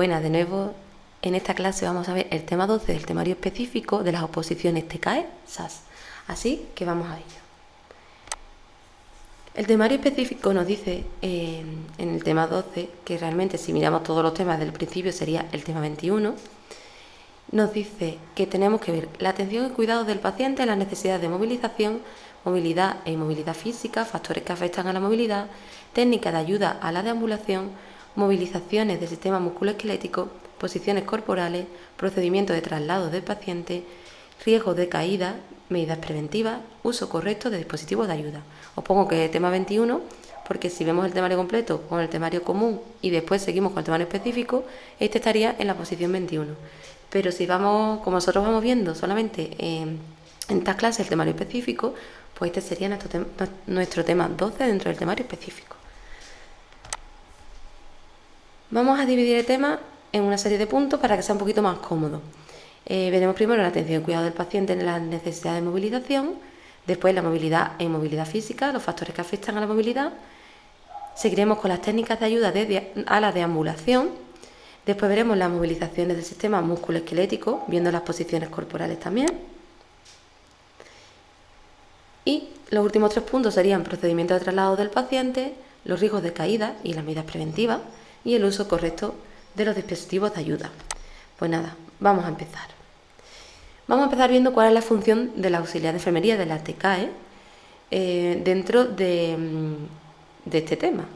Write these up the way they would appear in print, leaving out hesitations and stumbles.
Buenas, de nuevo en esta clase vamos a ver el tema 12 del temario específico de las oposiciones TCAE, SAS. Así que vamos a ello. El temario específico nos dice en el tema 12, que realmente si miramos todos los temas del principio sería el tema 21, nos dice que tenemos que ver la atención y cuidado del paciente, las necesidades de movilización, movilidad e inmovilidad física, factores que afectan a la movilidad, técnicas de ayuda a la deambulación, movilizaciones del sistema musculoesquelético, posiciones corporales, procedimientos de traslado del paciente, riesgos de caída, medidas preventivas, uso correcto de dispositivos de ayuda. Os pongo que es el tema 21 porque si vemos el temario completo con el temario común y después seguimos con el temario específico, este estaría en la posición 21. Pero si vamos, como nosotros vamos viendo solamente en estas clases el temario específico, pues este sería nuestro tema 12 dentro del temario específico. Vamos a dividir el tema en una serie de puntos para que sea un poquito más cómodo. Veremos primero la atención y cuidado del paciente en las necesidades de movilización, después la movilidad e inmovilidad física, los factores que afectan a la movilidad. Seguiremos con las técnicas de ayuda a la deambulación. Después veremos las movilizaciones del sistema musculoesquelético, viendo las posiciones corporales también. Y los últimos 3 puntos serían procedimientos de traslado del paciente, los riesgos de caída y las medidas preventivas y el uso correcto de los dispositivos de ayuda. Pues nada, vamos a empezar. Vamos a empezar viendo cuál es la función del auxiliar de enfermería de la TCAE dentro de este tema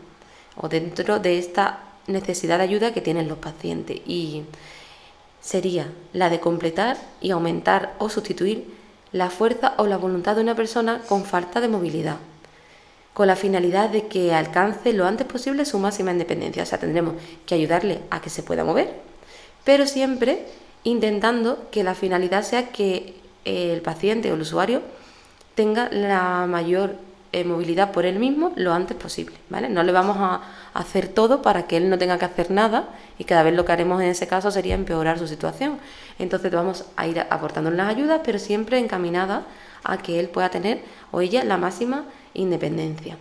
o dentro de esta necesidad de ayuda que tienen los pacientes, y sería la de completar y aumentar o sustituir la fuerza o la voluntad de una persona con falta de movilidad, con la finalidad de que alcance lo antes posible su máxima independencia. O sea, tendremos que ayudarle a que se pueda mover, pero siempre intentando que la finalidad sea que el paciente o el usuario tenga la mayor movilidad por él mismo lo antes posible, ¿vale? No le vamos a hacer todo para que él no tenga que hacer nada, y cada vez lo que haremos en ese caso sería empeorar su situación. Entonces vamos a ir aportando las ayudas, pero siempre encaminadas a que él pueda tener o ella la máxima independencia.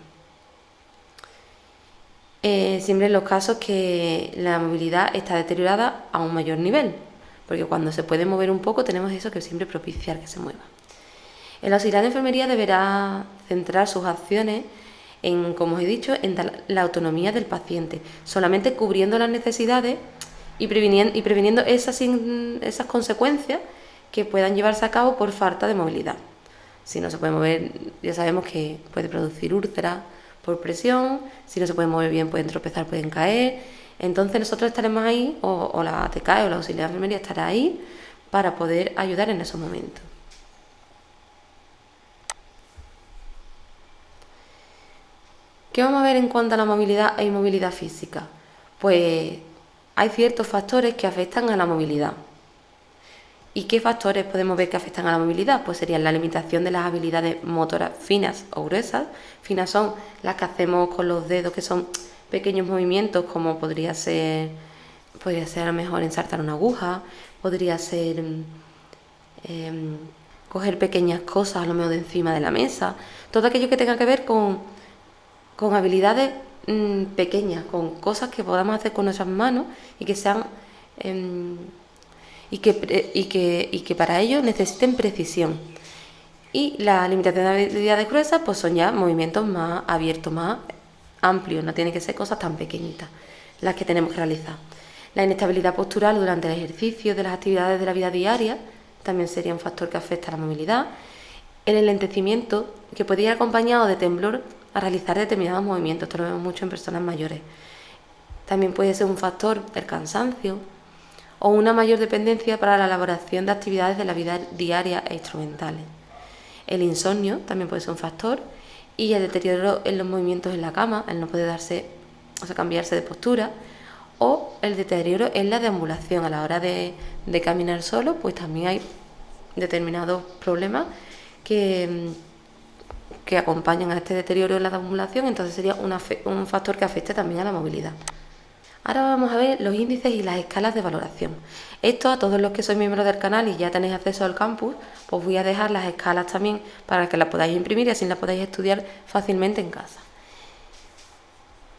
Siempre en los casos que la movilidad está deteriorada a un mayor nivel, porque cuando se puede mover un poco tenemos eso que siempre propiciar que se mueva. El auxiliar de enfermería deberá centrar sus acciones en, como os he dicho, en la autonomía del paciente, solamente cubriendo las necesidades y previniendo esas consecuencias que puedan llevarse a cabo por falta de movilidad. Si no se puede mover, ya sabemos que puede producir úlceras por presión. Si no se puede mover bien, pueden tropezar, pueden caer. Entonces nosotros estaremos ahí, o la TCAE o la auxiliar de enfermería estará ahí para poder ayudar en esos momentos. ¿Qué vamos a ver en cuanto a la movilidad e inmovilidad física? Pues hay ciertos factores que afectan a la movilidad. ¿Y qué factores podemos ver que afectan a la movilidad? Pues serían la limitación de las habilidades motoras finas o gruesas. Finas son las que hacemos con los dedos, que son pequeños movimientos, como podría ser a lo mejor ensartar una aguja, podría ser coger pequeñas cosas a lo mejor de encima de la mesa. Todo aquello que tenga que ver con habilidades pequeñas, con cosas que podamos hacer con nuestras manos y que sean y que para ello necesiten precisión. Y la limitación de habilidades gruesas pues son ya movimientos más abiertos, más amplios, no tienen que ser cosas tan pequeñitas las que tenemos que realizar. La inestabilidad postural durante el ejercicio de las actividades de la vida diaria también sería un factor que afecta a la movilidad. El enlentecimiento, que puede ir acompañado de temblor a realizar determinados movimientos, esto lo vemos mucho en personas mayores. También puede ser un factor el cansancio o una mayor dependencia para la elaboración de actividades de la vida diaria e instrumentales. El insomnio también puede ser un factor, y el deterioro en los movimientos en la cama, el no poder cambiarse de postura, o el deterioro en la deambulación. A la hora de caminar solo, pues también hay determinados problemas que acompañan a este deterioro en la deambulación, entonces sería un factor que afecte también a la movilidad. Ahora vamos a ver los índices y las escalas de valoración. Esto, a todos los que sois miembros del canal y ya tenéis acceso al campus, pues voy a dejar las escalas también para que las podáis imprimir y así las podáis estudiar fácilmente en casa.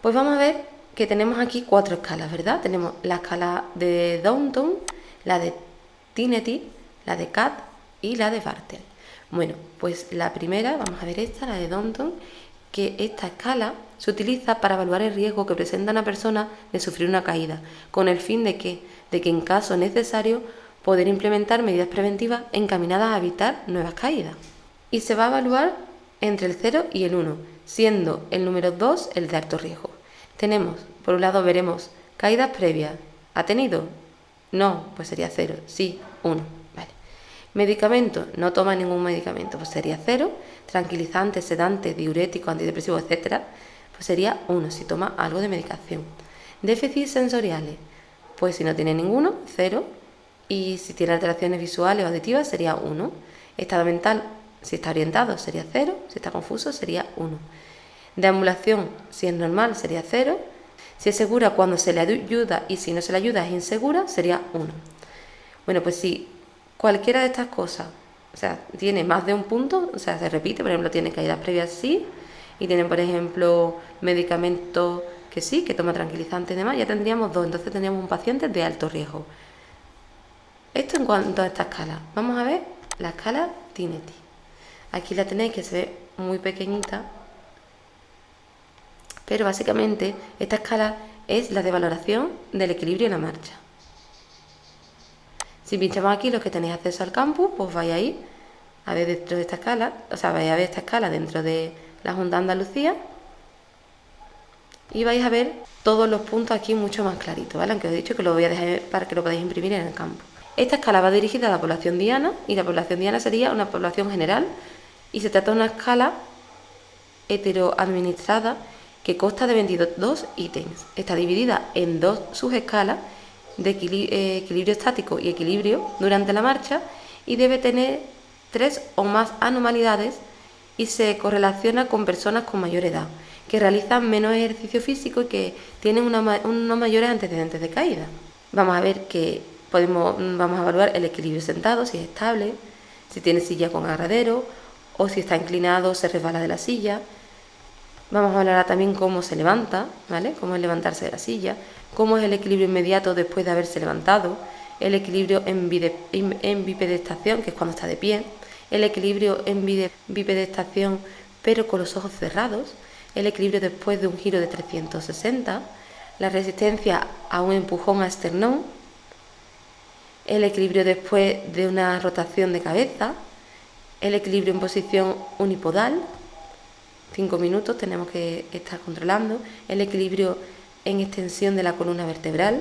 Pues vamos a ver que tenemos aquí 4 escalas, ¿verdad? Tenemos la escala de Downton, la de Tinetti, la de Cat y la de Bartel. Bueno, pues la primera, vamos a ver esta, la de Downton, que esta escala se utiliza para evaluar el riesgo que presenta una persona de sufrir una caída, con el fin de que en caso necesario poder implementar medidas preventivas encaminadas a evitar nuevas caídas. Y se va a evaluar entre el 0 y el 1, siendo el número 2 el de alto riesgo. Tenemos, por un lado veremos caídas previas. ¿Ha tenido? No, pues sería 0. Sí, 1. Vale. Medicamento, no toma ningún medicamento, pues sería 0. Tranquilizante, sedante, diurético, antidepresivo, etcétera, pues sería 1 si toma algo de medicación. Déficits sensoriales, pues si no tiene ninguno, 0. Y si tiene alteraciones visuales o auditivas sería 1. Estado mental, si está orientado, sería 0. Si está confuso, sería 1. Deambulación, si es normal, sería 0. Si es segura cuando se le ayuda y si no se le ayuda es insegura, sería 1. Bueno, pues si cualquiera de estas cosas, o sea, tiene más de un punto, o sea, se repite, por ejemplo, tiene caídas previas sí, y tiene, por ejemplo, medicamentos que sí, que toma tranquilizantes y demás, ya tendríamos 2, entonces tendríamos un paciente de alto riesgo. Esto en cuanto a esta escala. Vamos a ver la escala Tinetti. Aquí la tenéis, que se ve muy pequeñita, pero básicamente esta escala es la de valoración del equilibrio en la marcha. Si pinchamos aquí, los que tenéis acceso al campus, pues vais a ir a ver dentro de esta escala, o sea, vais a ver esta escala dentro de la Junta de Andalucía y vais a ver todos los puntos aquí mucho más claritos, ¿vale? Aunque os he dicho que lo voy a dejar para que lo podáis imprimir en el campo. Esta escala va dirigida a la población diana y la población diana sería una población general y se trata de una escala heteroadministrada que consta de 22 ítems. Está dividida en 2 subescalas de equilibrio estático y equilibrio durante la marcha y debe tener 3 o más anormalidades y se correlaciona con personas con mayor edad, que realizan menos ejercicio físico y que tienen unos mayores antecedentes de caída. Vamos a ver que vamos a evaluar el equilibrio sentado, si es estable, si tiene silla con agarradero o si está inclinado se resbala de la silla. Vamos a hablar también cómo se levanta, ¿vale? Cómo es levantarse de la silla, cómo es el equilibrio inmediato después de haberse levantado, el equilibrio en bipedestación, que es cuando está de pie, el equilibrio en bipedestación pero con los ojos cerrados, el equilibrio después de un giro de 360, la resistencia a un empujón a esternón, el equilibrio después de una rotación de cabeza, el equilibrio en posición unipodal, 5 minutos tenemos que estar controlando, el equilibrio en extensión de la columna vertebral,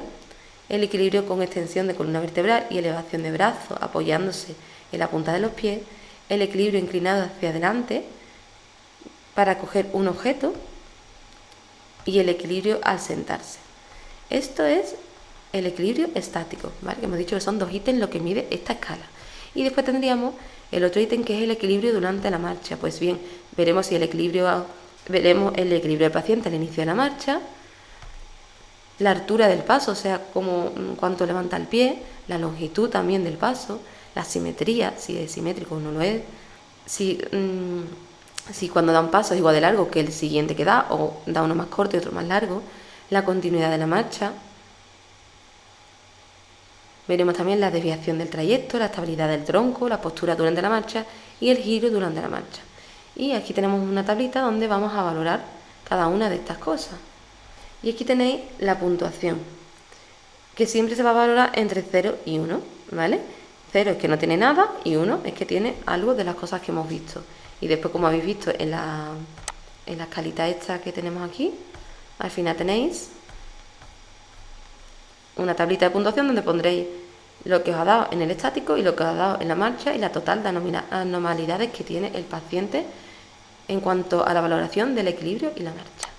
el equilibrio con extensión de columna vertebral y elevación de brazos apoyándose en la punta de los pies, el equilibrio inclinado hacia adelante para coger un objeto y el equilibrio al sentarse. Esto es el equilibrio estático, ¿vale? Que hemos dicho que son 2 ítems lo que mide esta escala. Y después tendríamos el otro ítem que es el equilibrio durante la marcha. Pues bien, veremos el equilibrio del paciente al inicio de la marcha, la altura del paso, o sea, cuánto levanta el pie, la longitud también del paso, la simetría, si es simétrico o no lo es, si cuando da un paso es igual de largo que el siguiente que da, o da uno más corto y otro más largo, la continuidad de la marcha. Veremos también la desviación del trayecto, la estabilidad del tronco, la postura durante la marcha y el giro durante la marcha. Y aquí tenemos una tablita donde vamos a valorar cada una de estas cosas. Y aquí tenéis la puntuación, que siempre se va a valorar entre 0 y 1, ¿vale? 0 es que no tiene nada y 1 es que tiene algo de las cosas que hemos visto. Y después, como habéis visto en la escalita esta que tenemos aquí, al final tenéis una tablita de puntuación donde pondréis lo que os ha dado en el estático y lo que os ha dado en la marcha y la total de anormalidades que tiene el paciente en cuanto a la valoración del equilibrio y la marcha.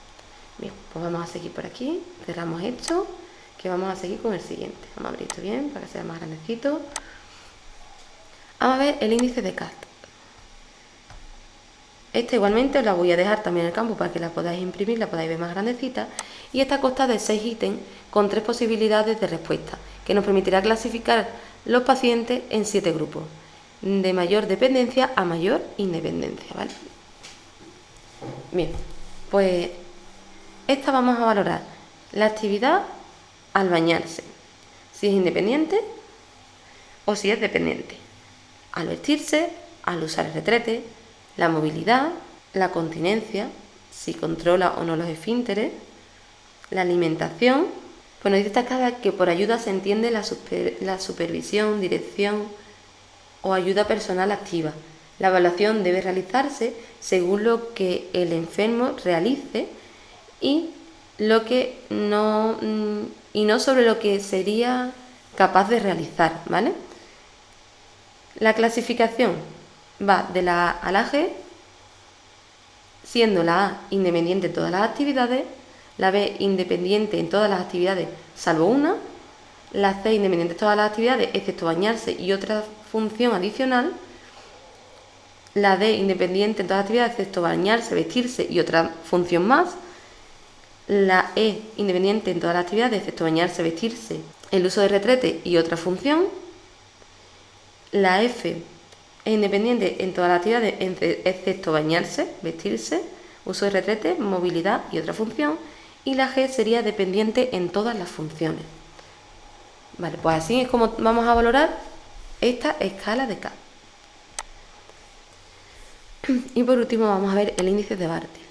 Bien, pues vamos a seguir por aquí, cerramos esto, que vamos a seguir con el siguiente. Vamos a abrir esto bien para que sea más grandecito. Vamos a ver el índice de CAT. Esta igualmente os la voy a dejar también en el campo para que la podáis imprimir, la podáis ver más grandecita. Y esta consta de 6 ítems con 3 posibilidades de respuesta, que nos permitirá clasificar los pacientes en 7 grupos, de mayor dependencia a mayor independencia, ¿vale? Bien, pues esta vamos a valorar La actividad al bañarse, si es independiente o si es dependiente. Al vestirse, al usar el retrete, la movilidad, la continencia, si controla o no los esfínteres, la alimentación. Bueno, dice destacada que por ayuda se entiende la supervisión, dirección o ayuda personal activa. La evaluación debe realizarse según lo que el enfermo realice y no sobre lo que sería capaz de realizar, ¿vale? La clasificación va de la A a la G, siendo la A independiente en todas las actividades, la B independiente en todas las actividades salvo una, la C independiente en todas las actividades excepto bañarse y otra función adicional, la D independiente en todas las actividades excepto bañarse, vestirse y otra función más, la E independiente en todas las actividades excepto bañarse, vestirse, el uso de retrete y otra función, la F es independiente en todas las actividades excepto bañarse, vestirse, uso de retrete, movilidad y otra función, y la G sería dependiente en todas las funciones. Vale, pues así es como vamos a valorar esta escala de K. Y por último vamos a ver el índice de Bartle.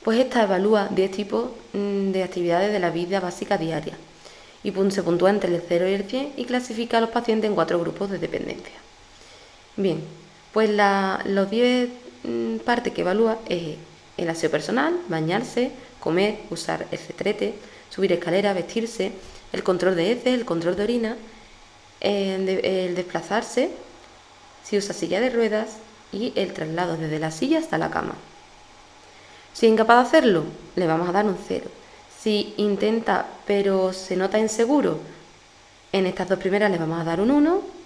Pues esta evalúa 10 tipos de actividades de la vida básica diaria y se puntúa entre el 0 y el 100 y clasifica a los pacientes en 4 grupos de dependencia. Bien, pues los 10 partes que evalúa es el aseo personal, bañarse, comer, usar el retrete, subir escaleras, vestirse, el control de heces, el control de orina, el desplazarse, si usa silla de ruedas y el traslado desde la silla hasta la cama. Si es incapaz de hacerlo, le vamos a dar un 0. Si intenta pero se nota inseguro, en estas dos primeras le vamos a dar un 1.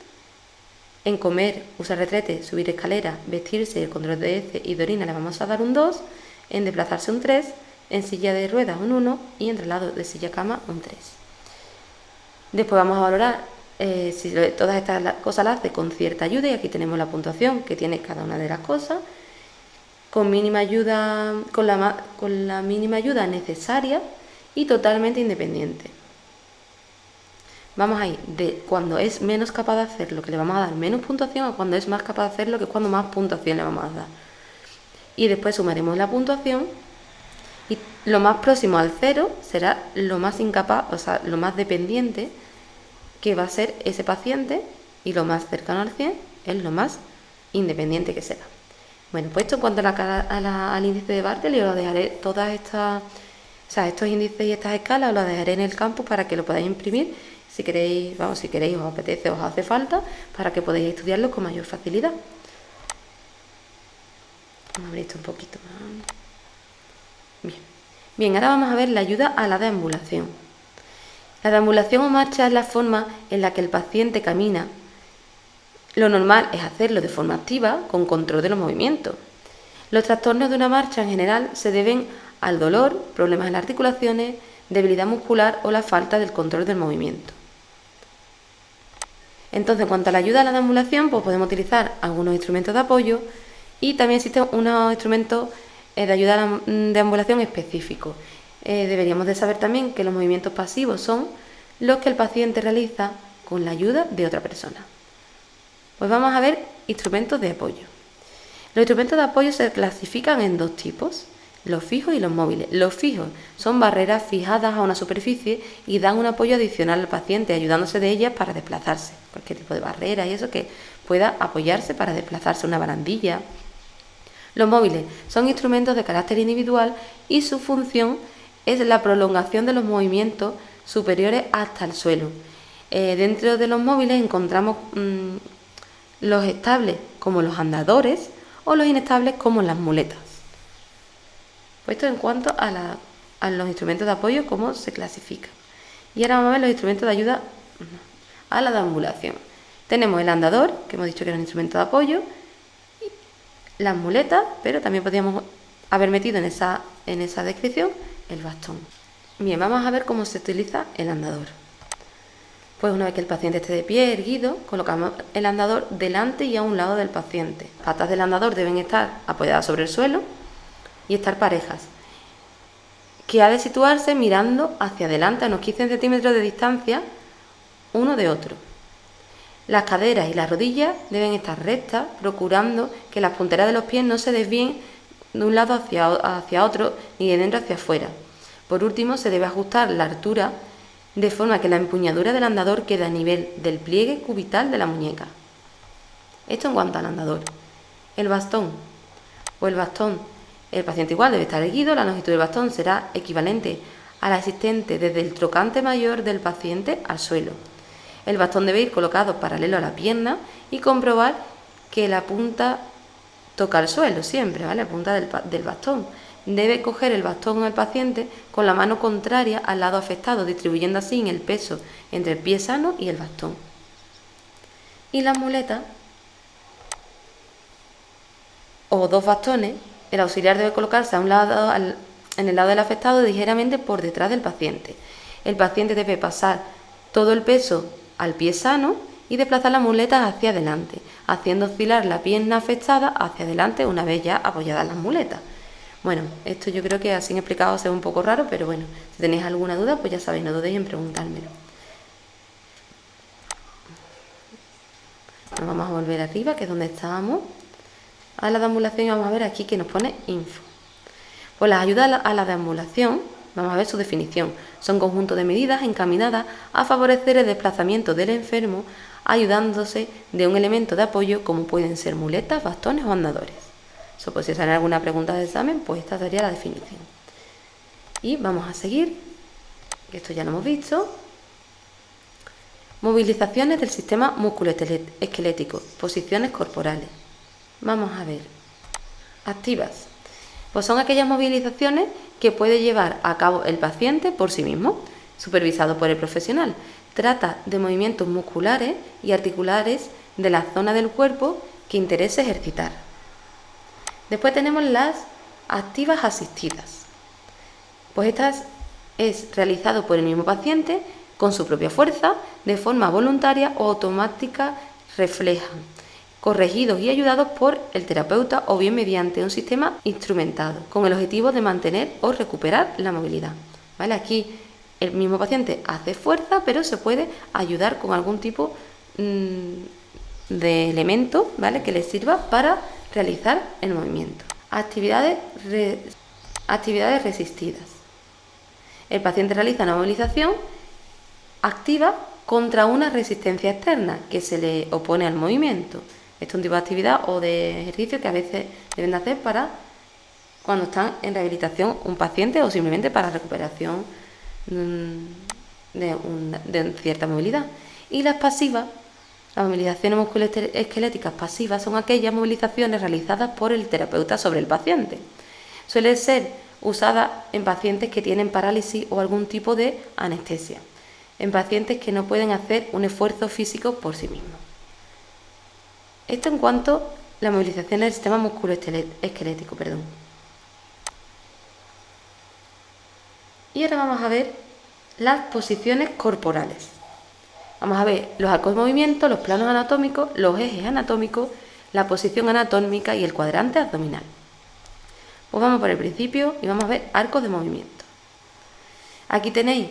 En comer, usar retrete, subir escaleras, vestirse y el control de heces y de orina le vamos a dar un 2. En desplazarse un 3. En silla de ruedas un 1 y en traslado de silla a cama un 3. Después vamos a valorar si todas estas cosas las hace con cierta ayuda, y aquí tenemos la puntuación que tiene cada una de las cosas, con mínima ayuda, con la mínima ayuda necesaria y totalmente independiente. Vamos a ir de cuando es menos capaz de hacerlo, que le vamos a dar menos puntuación, a cuando es más capaz de hacerlo, que es cuando más puntuación le vamos a dar. Y después sumaremos la puntuación y lo más próximo al 0 será lo más incapaz, o sea, lo más dependiente que va a ser ese paciente, y lo más cercano al 100 es lo más independiente que será. Bueno, pues esto en cuanto al índice de Bartle, yo os dejaré todas estas, estos índices y estas escalas, os las dejaré en el campus para que lo podáis imprimir, si queréis, os apetece, os hace falta, para que podáis estudiarlo con mayor facilidad. Vamos a abrir esto un poquito más. Bien, ahora vamos a ver la ayuda a la deambulación. La deambulación o marcha es la forma en la que el paciente camina. Lo normal es hacerlo de forma activa, con control de los movimientos. Los trastornos de una marcha en general se deben al dolor, problemas en las articulaciones, debilidad muscular o la falta del control del movimiento. Entonces, en cuanto a la ayuda a la deambulación, pues podemos utilizar algunos instrumentos de apoyo y también existen unos instrumentos de ayuda a la deambulación específicos. Deberíamos de saber también que los movimientos pasivos son los que el paciente realiza con la ayuda de otra persona. Pues vamos a ver instrumentos de apoyo. Los instrumentos de apoyo se clasifican en dos tipos, los fijos y los móviles. Los fijos son barreras fijadas a una superficie y dan un apoyo adicional al paciente, ayudándose de ellas para desplazarse. Cualquier tipo de barrera y eso que pueda apoyarse para desplazarse, una barandilla. Los móviles son instrumentos de carácter individual y su función es la prolongación de los movimientos superiores hasta el suelo. Dentro de los móviles encontramos los estables como los andadores o los inestables como las muletas. Pues esto en cuanto a los instrumentos de apoyo, cómo se clasifican. Y ahora vamos a ver los instrumentos de ayuda a la deambulación. Tenemos el andador, que hemos dicho que era un instrumento de apoyo, y las muletas, pero también podríamos haber metido en esa descripción el bastón. Bien, vamos a ver cómo se utiliza el andador. Pues una vez que el paciente esté de pie, erguido, colocamos el andador delante y a un lado del paciente. Las patas del andador deben estar apoyadas sobre el suelo y estar parejas. que ha de situarse mirando hacia adelante a unos 15 centímetros de distancia uno de otro. Las caderas y las rodillas deben estar rectas, procurando que las punteras de los pies no se desvíen de un lado hacia otro ni de dentro hacia afuera. Por último, se debe ajustar la altura de forma que la empuñadura del andador quede a nivel del pliegue cubital de la muñeca. Esto en cuanto al andador. El bastón. El paciente igual debe estar erguido, la longitud del bastón será equivalente a la existente desde el trocante mayor del paciente al suelo. El bastón debe ir colocado paralelo a la pierna y comprobar que la punta toca el suelo siempre, ¿vale? La punta del bastón. Debe coger el bastón el paciente con la mano contraria al lado afectado, distribuyendo así el peso entre el pie sano y el bastón. Y las muletas o dos bastones, el auxiliar debe colocarse en el lado del afectado ligeramente por detrás del paciente. El paciente debe pasar todo el peso al pie sano y desplazar las muletas hacia adelante, haciendo oscilar la pierna afectada hacia adelante una vez ya apoyadas las muletas. Bueno, esto yo creo que así explicado se ve un poco raro, pero bueno, si tenéis alguna duda, pues ya sabéis, no dudéis en preguntármelo. Nos vamos a volver arriba, que es donde estábamos. A la deambulación y vamos a ver aquí que nos pone info. Pues las ayudas a la deambulación, vamos a ver su definición. Son conjuntos de medidas encaminadas a favorecer el desplazamiento del enfermo, ayudándose de un elemento de apoyo como pueden ser muletas, bastones o andadores. Eso, pues si sale alguna pregunta de examen, pues esta sería la definición. Y vamos a seguir, que esto ya lo hemos visto. Movilizaciones del sistema musculoesquelético, posiciones corporales. Vamos a ver. Activas. Pues son aquellas movilizaciones que puede llevar a cabo el paciente por sí mismo, supervisado por el profesional. Trata de movimientos musculares y articulares de la zona del cuerpo que interese ejercitar. Después tenemos las activas asistidas. Pues estas es realizado por el mismo paciente con su propia fuerza, de forma voluntaria o automática refleja, corregidos y ayudados por el terapeuta o bien mediante un sistema instrumentado, con el objetivo de mantener o recuperar la movilidad. ¿Vale? Aquí el mismo paciente hace fuerza, pero se puede ayudar con algún tipo de elemento, ¿vale?, que le sirva para realizar el movimiento. Actividades resistidas. El paciente realiza una movilización activa contra una resistencia externa que se le opone al movimiento. Esto es un tipo de actividad o de ejercicio que a veces deben de hacer para cuando están en rehabilitación un paciente o simplemente para recuperación de cierta movilidad. Y las pasivas, las movilizaciones musculoesqueléticas pasivas, son aquellas movilizaciones realizadas por el terapeuta sobre el paciente. Suelen ser usadas en pacientes que tienen parálisis o algún tipo de anestesia, en pacientes que no pueden hacer un esfuerzo físico por sí mismos. Esto en cuanto a la movilización del sistema musculoesquelético. Y ahora vamos a ver las posiciones corporales. Vamos a ver los arcos de movimiento, los planos anatómicos, los ejes anatómicos, la posición anatómica y el cuadrante abdominal. Pues vamos por el principio y vamos a ver arcos de movimiento. Aquí tenéis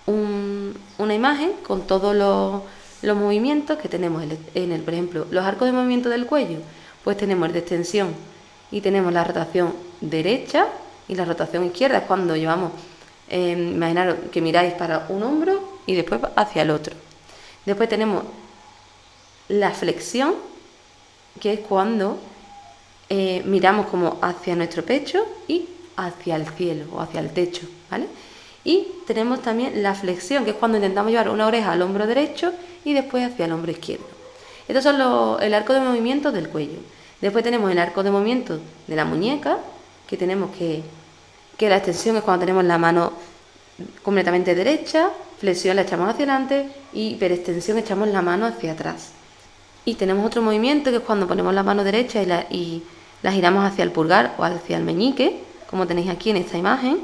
una imagen con todos los movimientos que tenemos por ejemplo, los arcos de movimiento del cuello, pues tenemos el de extensión y tenemos la rotación derecha y la rotación izquierda, es cuando llevamos, imaginaros que miráis para un hombro y después hacia el otro. Después tenemos la flexión, que es cuando miramos como hacia nuestro pecho y hacia el cielo o hacia el techo, ¿vale? Y tenemos también la flexión, que es cuando intentamos llevar una oreja al hombro derecho y después hacia el hombro izquierdo. Estos son el arco de movimiento del cuello. Después tenemos el arco de movimiento de la muñeca, que tenemos que la extensión es cuando tenemos la mano completamente derecha, flexión la echamos hacia adelante y hiperextensión echamos la mano hacia atrás. Y tenemos otro movimiento que es cuando ponemos la mano derecha y la giramos hacia el pulgar o hacia el meñique, como tenéis aquí en esta imagen,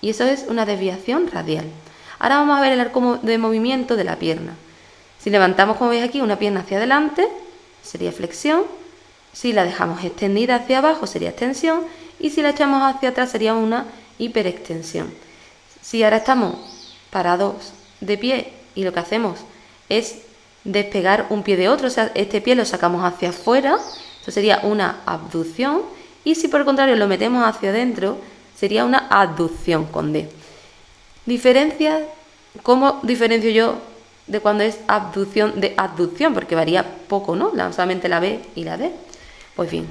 y eso es una desviación radial. Ahora vamos a ver el arco de movimiento de la pierna. Si levantamos, como veis aquí, una pierna hacia adelante, sería flexión. Si la dejamos extendida hacia abajo, sería extensión. Y si la echamos hacia atrás, sería una hiperextensión. Si ahora estamos parados de pie y lo que hacemos es despegar un pie de otro, o sea, este pie lo sacamos hacia afuera, eso sería una abducción, y si por el contrario lo metemos hacia adentro, sería una adducción con D. ¿Cómo diferencio yo de cuando es abducción de adducción? Porque varía poco, ¿no? Solamente la B y la D. Pues bien,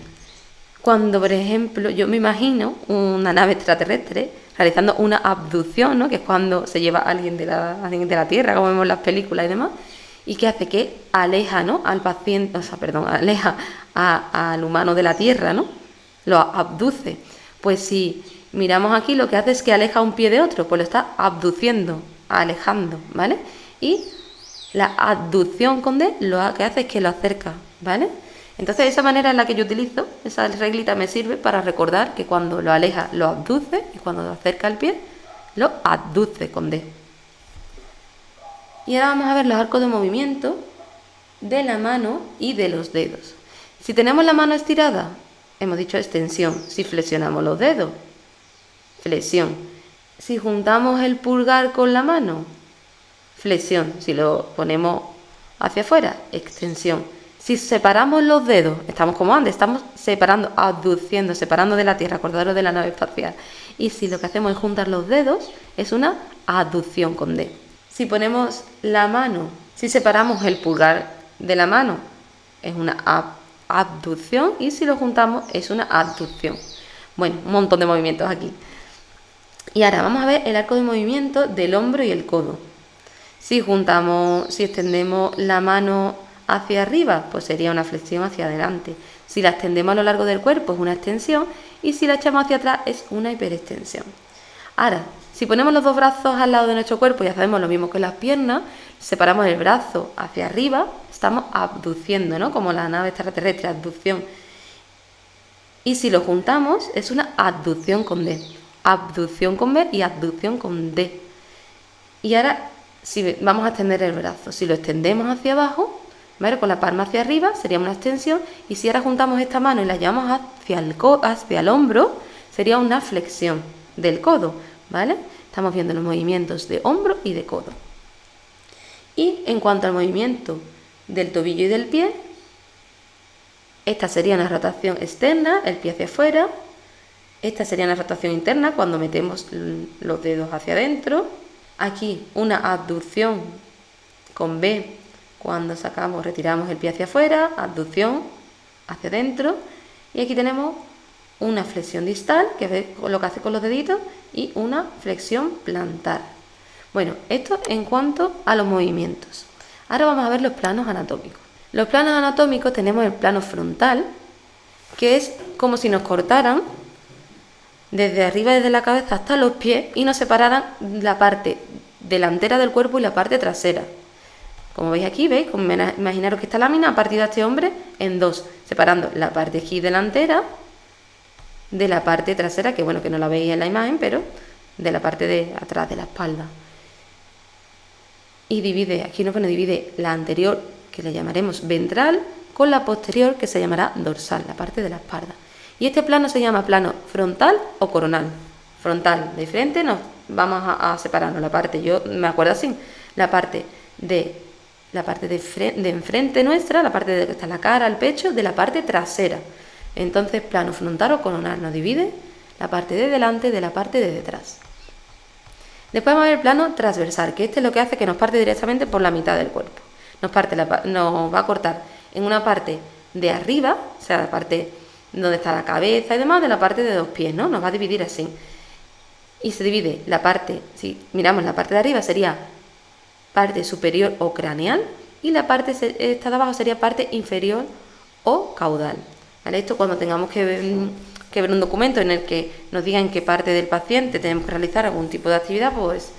cuando por ejemplo yo me imagino una nave extraterrestre realizando una abducción, ¿no? Que es cuando se lleva a alguien de la Tierra, como vemos en las películas y demás, y que hace que aleja, ¿no? Al paciente, aleja al humano de la Tierra, ¿no? Lo abduce. Pues si miramos aquí, lo que hace es que aleja un pie de otro, pues lo está abduciendo, alejando, ¿vale? Y la adducción con D lo que hace es que lo acerca, ¿vale? Entonces esa manera en la que yo utilizo, esa reglita me sirve para recordar que cuando lo aleja lo abduce y cuando lo acerca al pie lo adduce con D. Y ahora vamos a ver los arcos de movimiento de la mano y de los dedos. Si tenemos la mano estirada, hemos dicho extensión. Si flexionamos los dedos, flexión. Si juntamos el pulgar con la mano, flexión. Si lo ponemos hacia afuera, extensión. Si separamos los dedos, estamos como antes, estamos separando, abduciendo, separando de la Tierra, acordaros de la nave espacial. Y si lo que hacemos es juntar los dedos, es una adducción con D. Si ponemos la mano, si separamos el pulgar de la mano, es una abducción, y si lo juntamos es una adducción. Bueno, un montón de movimientos aquí. Y ahora vamos a ver el arco de movimiento del hombro y el codo. Si extendemos la mano hacia arriba, pues sería una flexión hacia adelante. Si la extendemos a lo largo del cuerpo es una extensión, y si la echamos hacia atrás es una hiperextensión. Ahora, si ponemos los dos brazos al lado de nuestro cuerpo y hacemos lo mismo que las piernas, separamos el brazo hacia arriba, estamos abduciendo, ¿no? Como la nave extraterrestre, abducción. Y si lo juntamos, es una adducción con D. Abducción con B y adducción con D. Y ahora, si vamos a extender el brazo, si lo extendemos hacia abajo, ¿vale? Con la palma hacia arriba sería una extensión, y si ahora juntamos esta mano y la llevamos hacia el hombro, sería una flexión del codo, ¿vale? Estamos viendo los movimientos de hombro y de codo. Y en cuanto al movimiento del tobillo y del pie, esta sería una rotación externa, el pie hacia afuera. Esta sería una rotación interna cuando metemos los dedos hacia adentro. Aquí una abducción con B cuando retiramos el pie hacia afuera, abducción hacia adentro. Y aquí tenemos una flexión distal, que es lo que hace con los deditos, y una flexión plantar. Bueno, esto en cuanto a los movimientos. Ahora vamos a ver los planos anatómicos. Los planos anatómicos tenemos el plano frontal, que es como si nos cortaran desde arriba, desde la cabeza hasta los pies, y nos separaran la parte delantera del cuerpo y la parte trasera. Como veis aquí, ¿veis? Imaginaros que esta lámina ha partido a este hombre en dos, separando la parte aquí delantera de la parte trasera, que bueno, que no la veis en la imagen, pero de la parte de atrás de la espalda. Y divide la anterior, que le llamaremos ventral, con la posterior, que se llamará dorsal, la parte de la espalda. Y este plano se llama plano frontal o coronal. Frontal, de frente, nos vamos a separarnos la parte, yo me acuerdo así, la parte de enfrente nuestra, la parte de que está la cara, el pecho, de la parte trasera. Entonces, plano frontal o coronal nos divide la parte de delante de la parte de detrás. Después vamos a ver el plano transversal, que este es lo que hace que nos parte directamente por la mitad del cuerpo. Nos va a cortar en una parte de arriba, o sea, la parte donde está la cabeza y demás, de la parte de los pies, ¿no? Nos va a dividir así. Y se divide la parte, si miramos la parte de arriba, sería parte superior o craneal, y la parte esta de abajo sería parte inferior o caudal. ¿Vale? Esto cuando tengamos que ver un documento en el que nos digan qué parte del paciente tenemos que realizar algún tipo de actividad, pues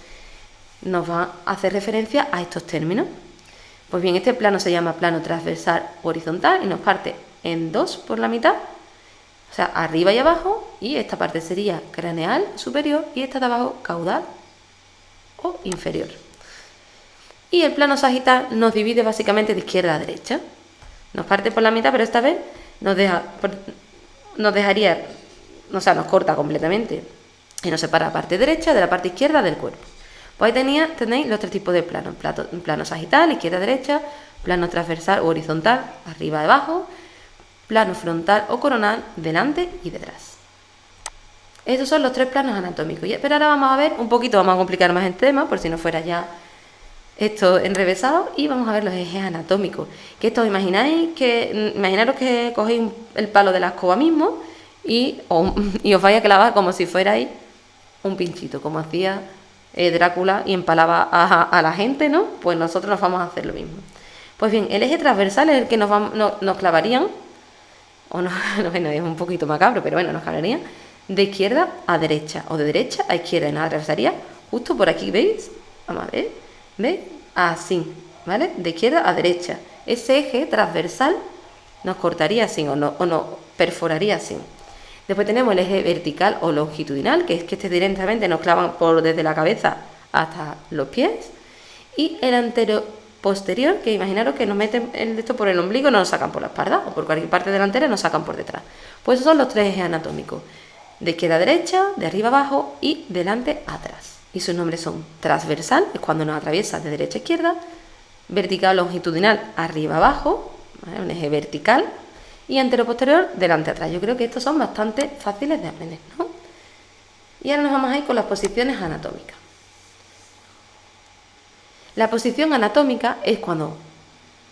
nos va a hacer referencia a estos términos. Pues bien, este plano se llama plano transversal horizontal y nos parte en dos por la mitad, o sea, arriba y abajo, y esta parte sería craneal superior y esta de abajo caudal o inferior. Y el plano sagital nos divide básicamente de izquierda a derecha. Nos parte por la mitad, pero esta vez nos corta completamente y nos separa la parte derecha de la parte izquierda del cuerpo. Pues ahí tenéis los tres tipos de planos: plano sagital, izquierda, derecha; plano transversal o horizontal, arriba, abajo; plano frontal o coronal, delante y detrás. Estos son los tres planos anatómicos. Pero ahora vamos a ver un poquito, vamos a complicar más el tema, por si no fuera ya esto enrevesado, y vamos a ver los ejes anatómicos. Que esto imaginaros que cogéis el palo de la escoba mismo y os vais a clavar como si fuerais un pinchito, como hacía Drácula y empalaba a la gente, ¿no? Pues nosotros nos vamos a hacer lo mismo. Pues bien, el eje transversal es el que nos clavarían, o no, bueno, es un poquito macabro, pero bueno, nos clavarían de izquierda a derecha, o de derecha a izquierda, y nos atravesaría justo por aquí, ¿veis? Vamos a ver, ¿veis? Así, ¿vale? De izquierda a derecha. Ese eje transversal nos cortaría así, o nos perforaría así. Después tenemos el eje vertical o longitudinal, que es que este directamente nos clavan desde la cabeza hasta los pies. Y el anteroposterior, que imaginaros que nos meten esto por el ombligo y nos lo sacan por la espalda, o por cualquier parte delantera y nos sacan por detrás. Pues esos son los tres ejes anatómicos: de izquierda a derecha, de arriba a abajo y delante a atrás. Y sus nombres son transversal, es cuando nos atraviesa de derecha a izquierda; vertical o longitudinal, arriba a abajo, ¿vale? Un eje vertical; y anteroposterior, delante a atrás. Yo creo que estos son bastante fáciles de aprender, ¿no? Y ahora nos vamos a ir con las posiciones anatómicas. La posición anatómica es cuando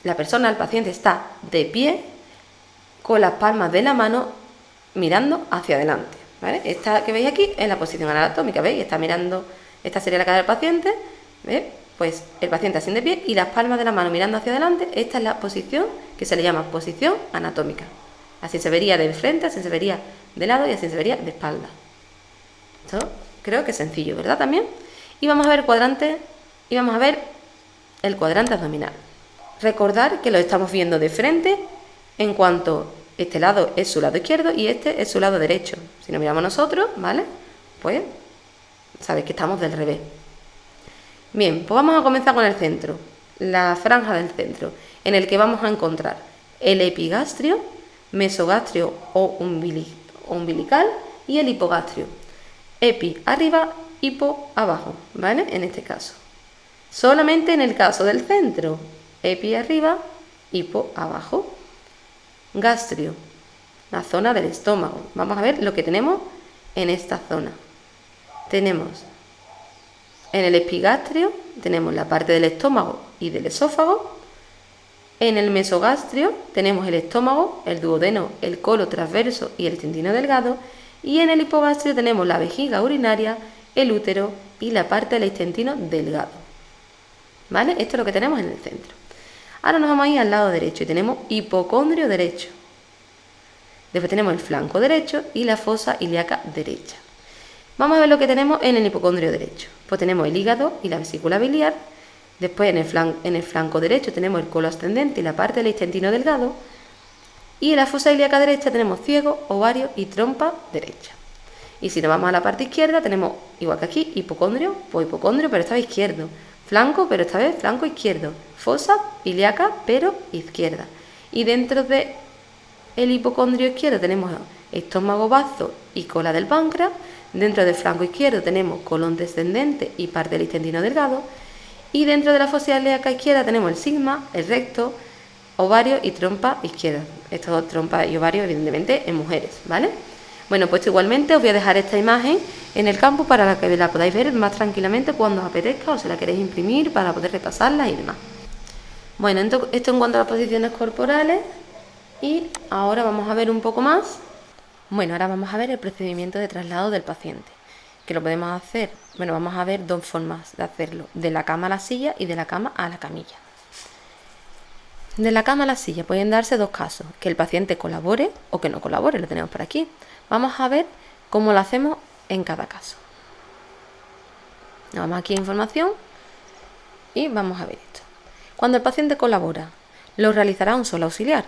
la persona, el paciente, está de pie con las palmas de la mano mirando hacia adelante, ¿vale? Esta que veis aquí es la posición anatómica, ¿veis? Está mirando, esta sería la cara del paciente, ¿veis? Pues el paciente así de pie y las palmas de la mano mirando hacia adelante. Esta es la posición que se le llama posición anatómica. Así se vería de frente, así se vería de lado y así se vería de espalda. Esto creo que es sencillo, ¿verdad? También. Y vamos a ver el cuadrante abdominal. Recordar que lo estamos viendo de frente en cuanto este lado es su lado izquierdo y este es su lado derecho. Si nos miramos nosotros, ¿vale? Pues sabéis que estamos del revés. Bien, pues vamos a comenzar con el centro, la franja del centro, en el que vamos a encontrar el epigastrio, mesogastrio o umbilical y el hipogastrio. Epi arriba, hipo abajo, ¿vale? En este caso. Solamente en el caso del centro, epi arriba, hipo abajo. Gastrio, la zona del estómago. Vamos a ver lo que tenemos en esta zona. Tenemos en el epigastrio, tenemos la parte del estómago y del esófago. En el mesogastrio tenemos el estómago, el duodeno, el colon transverso y el intestino delgado. Y en el hipogastrio tenemos la vejiga urinaria, el útero y la parte del intestino delgado. ¿Vale? Esto es lo que tenemos en el centro. Ahora nos vamos a ir al lado derecho y tenemos hipocondrio derecho. Después tenemos el flanco derecho y la fosa ilíaca derecha. Vamos a ver lo que tenemos en el hipocondrio derecho. Pues tenemos el hígado y la vesícula biliar. Después en el flanco derecho tenemos el colon ascendente y la parte del intestino delgado. Y en la fosa ilíaca derecha tenemos ciego, ovario y trompa derecha. Y si nos vamos a la parte izquierda tenemos, igual que aquí, hipocondrio, pues hipocondrio pero esta vez izquierdo. Flanco, pero esta vez flanco izquierdo. Fosa ilíaca, pero izquierda. Y dentro de el hipocondrio izquierdo tenemos estómago, bazo y cola del páncreas. Dentro del flanco izquierdo tenemos colon descendente y parte del intestino delgado. Y dentro de la fosa ilíaca izquierda tenemos el sigma, el recto, ovario y trompa izquierda. Estas dos, trompa y ovario, evidentemente en mujeres, ¿vale? Bueno, pues igualmente os voy a dejar esta imagen en el campo para que la podáis ver más tranquilamente cuando os apetezca o si la queréis imprimir para poder repasarla y demás. Bueno, esto en cuanto a las posiciones corporales, y ahora vamos a ver un poco más. Bueno, ahora vamos a ver el procedimiento de traslado del paciente, que lo podemos hacer, bueno, vamos a ver dos formas de hacerlo: de la cama a la silla y de la cama a la camilla. De la cama a la silla pueden darse dos casos: que el paciente colabore o que no colabore, lo tenemos por aquí. Vamos a ver cómo lo hacemos en cada caso. Vamos aquí a información y vamos a ver esto. Cuando el paciente colabora, lo realizará un solo auxiliar.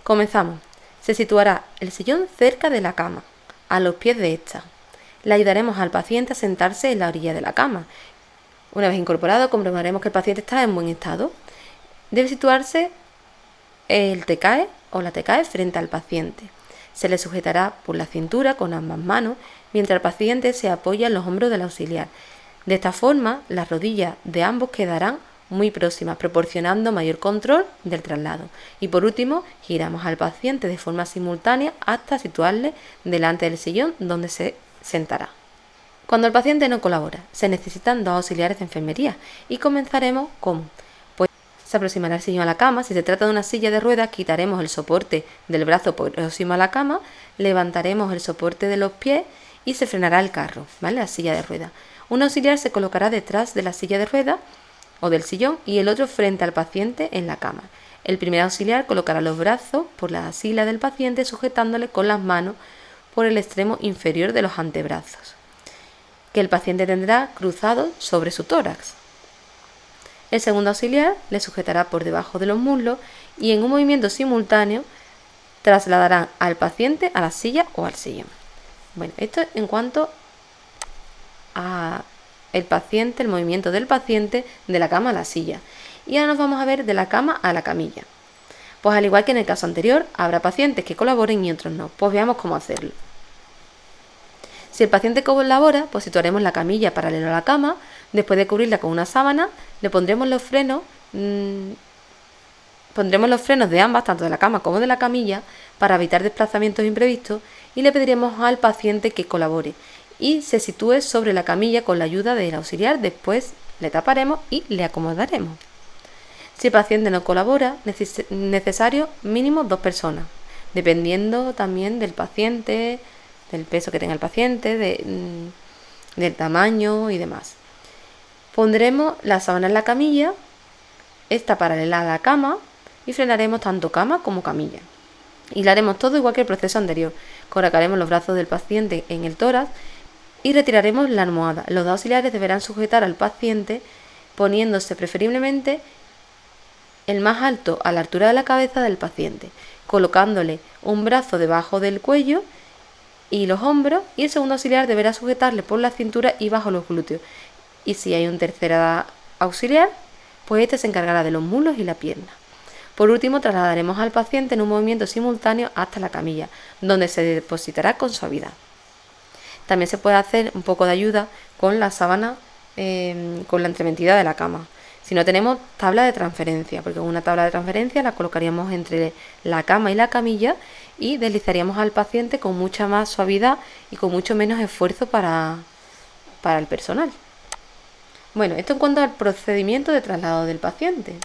Comenzamos. Se situará el sillón cerca de la cama, a los pies de esta. Le ayudaremos al paciente a sentarse en la orilla de la cama. Una vez incorporado, comprobaremos que el paciente está en buen estado. Debe situarse el TCAE o la TCAE frente al paciente. Se le sujetará por la cintura con ambas manos, mientras el paciente se apoya en los hombros del auxiliar. De esta forma, las rodillas de ambos quedarán muy próximas, proporcionando mayor control del traslado. Y por último, giramos al paciente de forma simultánea hasta situarle delante del sillón donde se sentará. Cuando el paciente no colabora, se necesitan 2 auxiliares de enfermería y comenzaremos con, pues se aproximará el sillón a la cama. Si se trata de una silla de ruedas, quitaremos el soporte del brazo próximo a la cama, levantaremos el soporte de los pies y se frenará el carro, ¿vale? La silla de ruedas. Un auxiliar se colocará detrás de la silla de ruedas o del sillón y el otro frente al paciente en la cama. El primer auxiliar colocará los brazos por la axila del paciente sujetándole con las manos por el extremo inferior de los antebrazos, que el paciente tendrá cruzado sobre su tórax. El segundo auxiliar le sujetará por debajo de los muslos y en un movimiento simultáneo trasladarán al paciente a la silla o al sillón. Bueno, esto en cuanto a el paciente, el movimiento del paciente de la cama a la silla. Y ahora nos vamos a ver de la cama a la camilla. Pues al igual que en el caso anterior, habrá pacientes que colaboren y otros no. Pues veamos cómo hacerlo. Si el paciente colabora, pues situaremos la camilla paralela a la cama. Después de cubrirla con una sábana, le pondremos los frenos de ambas, tanto de la cama como de la camilla, para evitar desplazamientos imprevistos, y le pediremos al paciente que colabore y se sitúe sobre la camilla con la ayuda del auxiliar. Después le taparemos y le acomodaremos. Si el paciente no colabora, necesario mínimo 2 personas, dependiendo también del paciente, del peso que tenga el paciente, del tamaño y demás. Pondremos la sábana en la camilla, esta paralela a la cama, y frenaremos tanto cama como camilla. Y lo haremos todo igual que el proceso anterior. Colocaremos los brazos del paciente en el tórax y retiraremos la almohada. Los 2 auxiliares deberán sujetar al paciente poniéndose preferiblemente el más alto a la altura de la cabeza del paciente, colocándole un brazo debajo del cuello y los hombros, y el segundo auxiliar deberá sujetarle por la cintura y bajo los glúteos. Y si hay un tercer auxiliar, pues este se encargará de los muslos y la pierna. Por último, trasladaremos al paciente en un movimiento simultáneo hasta la camilla, donde se depositará con suavidad. También se puede hacer un poco de ayuda con la sábana, con la entremetida de la cama. Si no tenemos tabla de transferencia, porque una tabla de transferencia la colocaríamos entre la cama y la camilla y deslizaríamos al paciente con mucha más suavidad y con mucho menos esfuerzo para el personal. Bueno, esto en cuanto al procedimiento de traslado del paciente.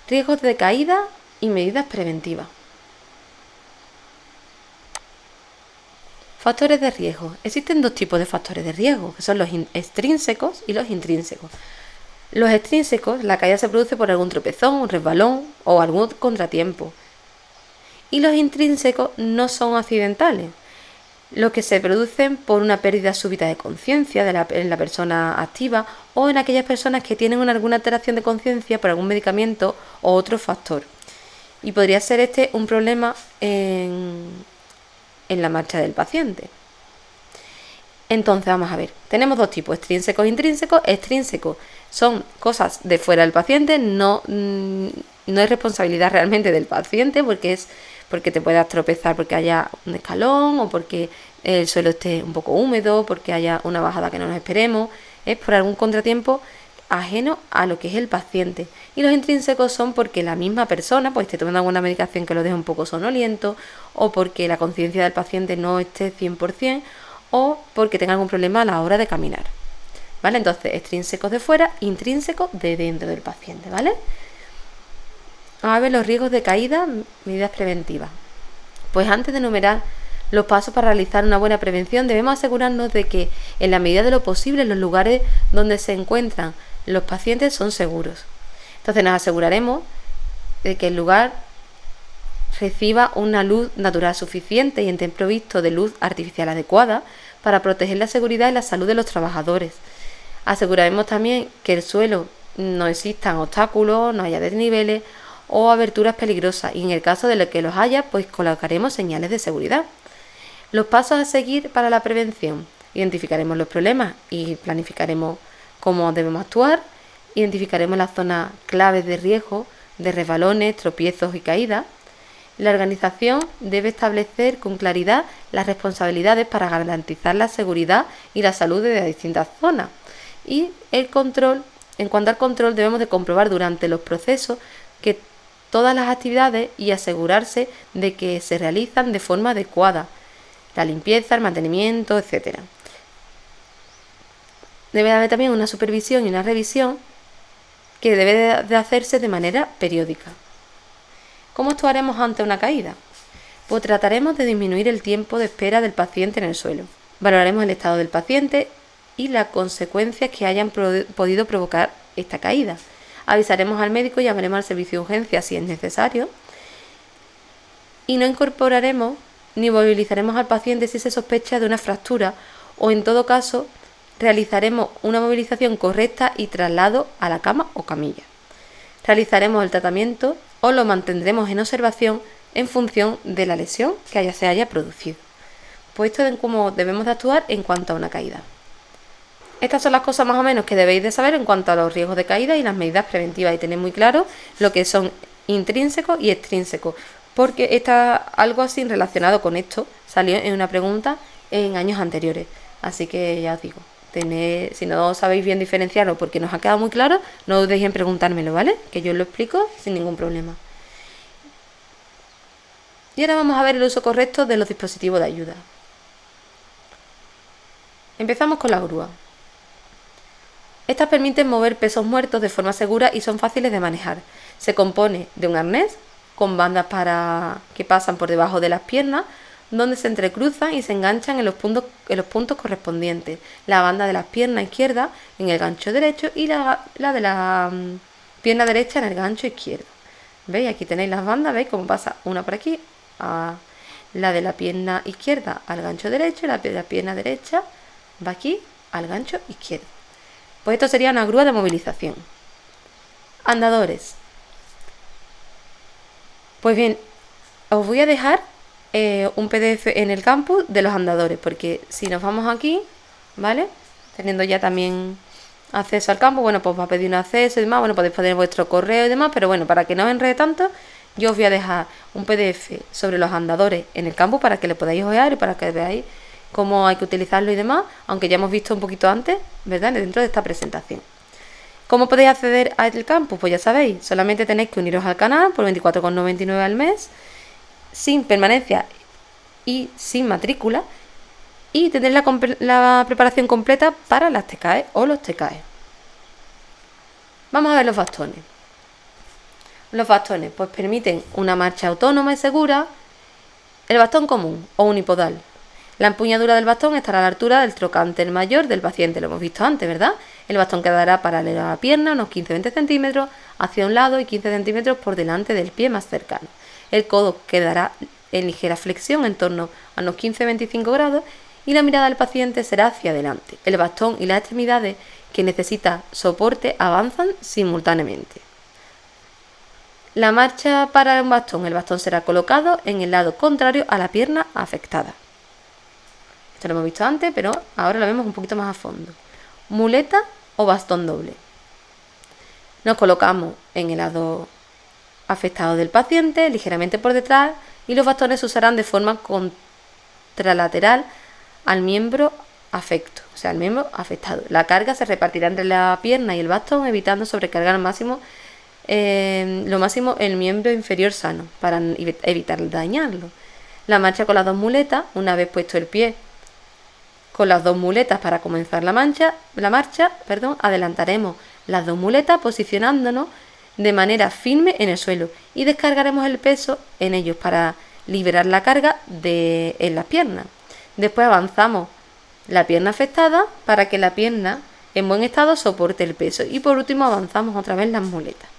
Riesgos de caída y medidas preventivas. Factores de riesgo. Existen 2 tipos de factores de riesgo, que son los extrínsecos y los intrínsecos. Los extrínsecos, la caída se produce por algún tropezón, un resbalón o algún contratiempo. Y los intrínsecos no son accidentales, los que se producen por una pérdida súbita de conciencia en la persona activa o en aquellas personas que tienen alguna alteración de conciencia por algún medicamento o otro factor. Y podría ser este un problema en la marcha del paciente. Entonces vamos a ver, tenemos 2 tipos, extrínsecos e intrínsecos. Extrínsecos son cosas de fuera del paciente, no es responsabilidad realmente del paciente, porque te puedas tropezar porque haya un escalón o porque el suelo esté un poco húmedo, porque haya una bajada que no nos esperemos, es por algún contratiempo ajeno a lo que es el paciente. Y los intrínsecos son porque la misma persona pues esté tomando alguna medicación que lo deje un poco sonoliento, o porque la conciencia del paciente no esté 100%, o porque tenga algún problema a la hora de caminar. ¿Vale? Entonces, extrínsecos de fuera, intrínsecos de dentro del paciente, ¿vale? Vamos a ver los riesgos de caída, medidas preventivas. Pues antes de enumerar los pasos para realizar una buena prevención, debemos asegurarnos de que, en la medida de lo posible, los lugares donde se encuentran los pacientes son seguros. Entonces nos aseguraremos de que el lugar reciba una luz natural suficiente y esté provisto de luz artificial adecuada para proteger la seguridad y la salud de los trabajadores. Aseguraremos también que el suelo no existan obstáculos, no haya desniveles o aberturas peligrosas, y en el caso de que los haya, pues colocaremos señales de seguridad. Los pasos a seguir para la prevención: identificaremos los problemas y planificaremos cómo debemos actuar, identificaremos las zonas claves de riesgo de resbalones, tropiezos y caídas, La organización debe establecer con claridad las responsabilidades para garantizar la seguridad y la salud de las distintas zonas. Y el control, en cuanto al control, debemos de comprobar durante los procesos que todas las actividades y asegurarse de que se realizan de forma adecuada, la limpieza, el mantenimiento, etc. Debe haber también una supervisión y una revisión que debe de hacerse de manera periódica. ¿Cómo actuaremos ante una caída? Pues trataremos de disminuir el tiempo de espera del paciente en el suelo. Valoraremos el estado del paciente y las consecuencias que hayan podido provocar esta caída. Avisaremos al médico y llamaremos al servicio de urgencia si es necesario. Y no incorporaremos ni movilizaremos al paciente si se sospecha de una fractura o, en todo caso, realizaremos una movilización correcta y traslado a la cama o camilla. Realizaremos el tratamiento o lo mantendremos en observación en función de la lesión que se haya producido. Pues esto es cómo debemos de actuar en cuanto a una caída. Estas son las cosas más o menos que debéis de saber en cuanto a los riesgos de caída y las medidas preventivas, y tenéis muy claro lo que son intrínsecos y extrínsecos, porque está algo así relacionado con esto, salió en una pregunta en años anteriores, así que ya os digo, si no sabéis bien diferenciarlo porque nos ha quedado muy claro, no dudéis en preguntármelo, ¿vale? Que yo os lo explico sin ningún problema. Y ahora vamos a ver el uso correcto de los dispositivos de ayuda. Empezamos con la grúa. Estas permiten mover pesos muertos de forma segura y son fáciles de manejar. Se compone de un arnés con bandas que pasan por debajo de las piernas, donde se entrecruzan y se enganchan en los puntos correspondientes. La banda de las piernas izquierda en el gancho derecho y la de la pierna derecha en el gancho izquierdo. ¿Veis? Aquí tenéis las bandas, ¿veis cómo pasa una por aquí? La de la pierna izquierda al gancho derecho y la de la pierna derecha va aquí al gancho izquierdo. Pues esto sería una grúa de movilización. Andadores. Pues bien, os voy a dejar un PDF en el campus de los andadores, porque si nos vamos aquí, ¿vale? Teniendo ya también acceso al campus, bueno, pues va a pedir un acceso y demás, bueno, podéis poner vuestro correo y demás, pero bueno, para que no os enrede tanto, yo os voy a dejar un PDF sobre los andadores en el campus para que le podáis ojear y para que veáis cómo hay que utilizarlo y demás, aunque ya hemos visto un poquito antes, ¿verdad?, dentro de esta presentación. ¿Cómo podéis acceder al campus? Pues ya sabéis, solamente tenéis que uniros al canal por 24,99 al mes, sin permanencia y sin matrícula, y tener la preparación completa para las TKE o los TKE. Vamos a ver los bastones. Los bastones pues permiten una marcha autónoma y segura. El bastón común o unipodal. La empuñadura del bastón estará a la altura del trocánter mayor del paciente, lo hemos visto antes, ¿verdad? El bastón quedará paralelo a la pierna, unos 15-20 centímetros hacia un lado y 15 centímetros por delante del pie más cercano. El codo quedará en ligera flexión en torno a unos 15-25 grados y la mirada del paciente será hacia adelante. El bastón y las extremidades que necesita soporte avanzan simultáneamente. La marcha para un bastón. El bastón será colocado en el lado contrario a la pierna afectada. Esto lo hemos visto antes, pero ahora lo vemos un poquito más a fondo. Muleta o bastón doble. Nos colocamos en el lado afectado del paciente, ligeramente por detrás, y los bastones se usarán de forma contralateral al miembro afecto, o sea, al miembro afectado. La carga se repartirá entre la pierna y el bastón, evitando sobrecargar lo máximo el miembro inferior sano, para evitar dañarlo. La marcha con las dos muletas, una vez puesto el pie con las dos muletas para comenzar la marcha, adelantaremos las dos muletas posicionándonos de manera firme en el suelo y descargaremos el peso en ellos para liberar la carga en las piernas. Después avanzamos la pierna afectada para que la pierna en buen estado soporte el peso y por último avanzamos otra vez las muletas.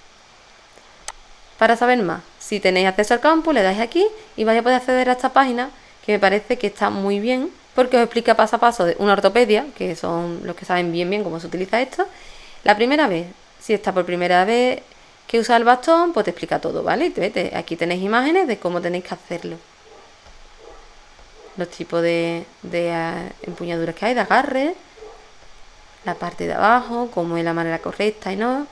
Para saber más, si tenéis acceso al campus, le dais aquí y vais a poder acceder a esta página que me parece que está muy bien porque os explica paso a paso de una ortopedia, que son los que saben bien cómo se utiliza esto. La primera vez, si está por primera vez que usa el bastón, pues te explica todo, ¿vale? Aquí tenéis imágenes de cómo tenéis que hacerlo. Los tipos de empuñaduras que hay, de agarre, la parte de abajo, cómo es la manera correcta y no.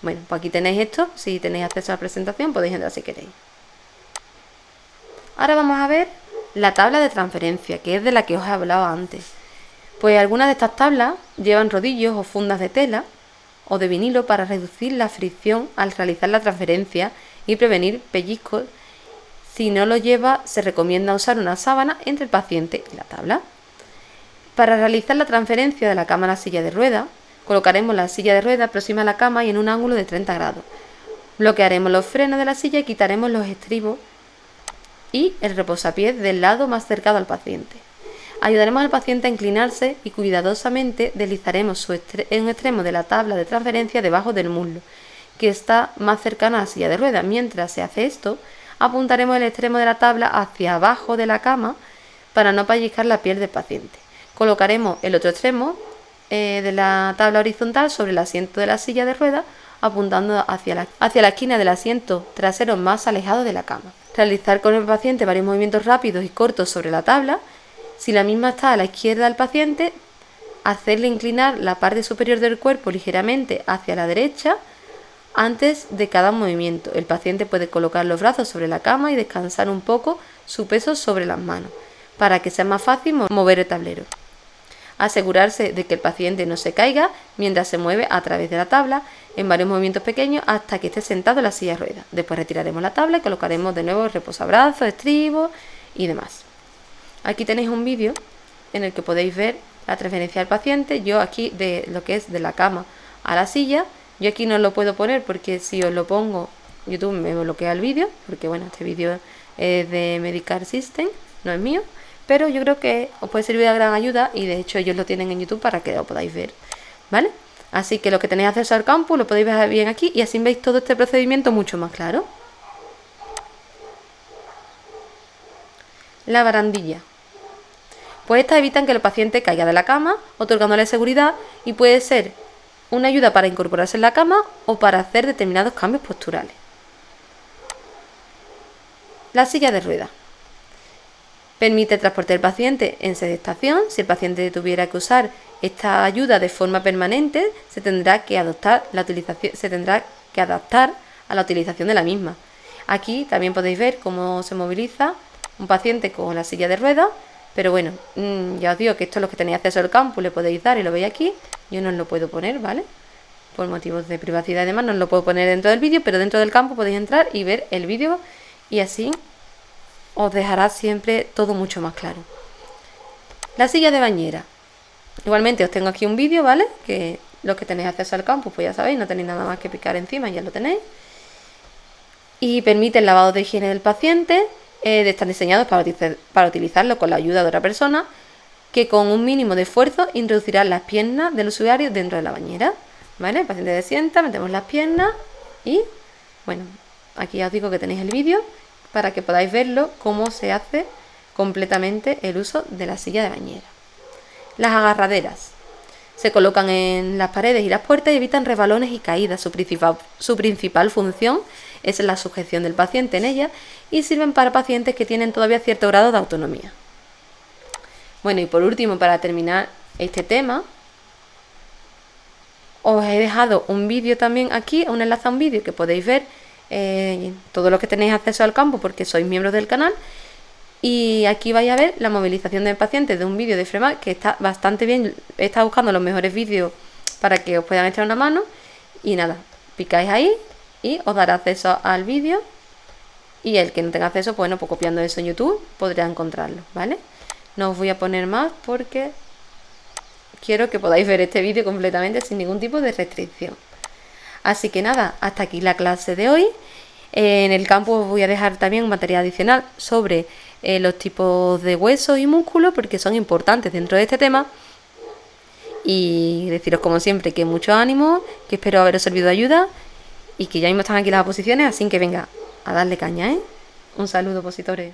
Bueno, pues aquí tenéis esto. Si tenéis acceso a la presentación, podéis entrar si queréis. Ahora vamos a ver la tabla de transferencia, que es de la que os he hablado antes. Pues algunas de estas tablas llevan rodillos o fundas de tela o de vinilo para reducir la fricción al realizar la transferencia y prevenir pellizcos. Si no lo lleva, se recomienda usar una sábana entre el paciente y la tabla. Para realizar la transferencia de la cama a la silla de ruedas, colocaremos la silla de ruedas próxima a la cama y en un ángulo de 30 grados. Bloquearemos los frenos de la silla y quitaremos los estribos y el reposapiés del lado más cercano al paciente. Ayudaremos al paciente a inclinarse y cuidadosamente deslizaremos un extremo de la tabla de transferencia debajo del muslo, que está más cercano a la silla de ruedas. Mientras se hace esto, apuntaremos el extremo de la tabla hacia abajo de la cama para no pellizcar la piel del paciente. Colocaremos el otro extremo de la tabla horizontal sobre el asiento de la silla de ruedas, apuntando hacia la esquina del asiento trasero más alejado de la cama. Realizar con el paciente varios movimientos rápidos y cortos sobre la tabla. Si la misma está a la izquierda del paciente, hacerle inclinar la parte superior del cuerpo ligeramente hacia la derecha antes de cada movimiento. El paciente puede colocar los brazos sobre la cama y descansar un poco su peso sobre las manos, para que sea más fácil mover el tablero. Asegurarse de que el paciente no se caiga mientras se mueve a través de la tabla en varios movimientos pequeños hasta que esté sentado en la silla de ruedas. Después retiraremos la tabla y colocaremos de nuevo el reposabrazos, estribos y demás. Aquí tenéis un vídeo en el que podéis ver la transferencia del paciente. Yo aquí de lo que es de la cama a la silla, yo aquí no lo puedo poner porque si os lo pongo YouTube me bloquea el vídeo, porque bueno, este vídeo es de Medical System, no es mío. Pero yo creo que os puede servir de gran ayuda y de hecho ellos lo tienen en YouTube para que lo podáis ver, ¿vale? Así que los que tenéis acceso al campus lo podéis ver bien aquí y así veis todo este procedimiento mucho más claro. La barandilla. Pues estas evitan que el paciente caiga de la cama, otorgándole seguridad y puede ser una ayuda para incorporarse en la cama o para hacer determinados cambios posturales. La silla de ruedas. Permite transportar al paciente en sedestación. Si el paciente tuviera que usar esta ayuda de forma permanente, se tendrá que adaptar a la utilización de la misma. Aquí también podéis ver cómo se moviliza un paciente con la silla de ruedas, pero bueno, ya os digo que esto es lo que tenéis acceso al campus, le podéis dar y lo veis aquí. Yo no os lo puedo poner, ¿vale? Por motivos de privacidad y demás no os lo puedo poner dentro del vídeo, pero dentro del campus podéis entrar y ver el vídeo y así os dejará siempre todo mucho más claro. La silla de bañera. Igualmente os tengo aquí un vídeo, ¿vale? Que los que tenéis acceso al campus, pues ya sabéis, no tenéis nada más que picar encima, ya lo tenéis. Y permite el lavado de higiene del paciente. Están diseñados para utilizarlo con la ayuda de otra persona, que con un mínimo de esfuerzo introducirá las piernas del usuario dentro de la bañera, ¿vale? El paciente se sienta, metemos las piernas y, bueno, aquí ya os digo que tenéis el vídeo para que podáis verlo cómo se hace completamente el uso de la silla de bañera. Las agarraderas. Se colocan en las paredes y las puertas y evitan resbalones y caídas. Su principal función es la sujeción del paciente en ellas y sirven para pacientes que tienen todavía cierto grado de autonomía. Bueno, y por último, para terminar este tema, os he dejado un vídeo también aquí, un enlace a un vídeo que podéis ver todos los que tenéis acceso al campus porque sois miembros del canal. Y aquí vais a ver la movilización del paciente de un vídeo de FREMAC que está bastante bien. He estado buscando los mejores vídeos para que os puedan echar una mano. Y nada, picáis ahí y os dará acceso al vídeo. Y el que no tenga acceso, pues copiando eso en YouTube podrá encontrarlo, ¿vale? No os voy a poner más porque quiero que podáis ver este vídeo completamente sin ningún tipo de restricción. Así que nada, hasta aquí la clase de hoy. En el campus os voy a dejar también un material adicional sobre los tipos de huesos y músculos porque son importantes dentro de este tema. Y deciros como siempre que mucho ánimo, que espero haberos servido de ayuda y que ya mismo están aquí las oposiciones, así que venga a darle caña, ¿eh? Un saludo, opositores.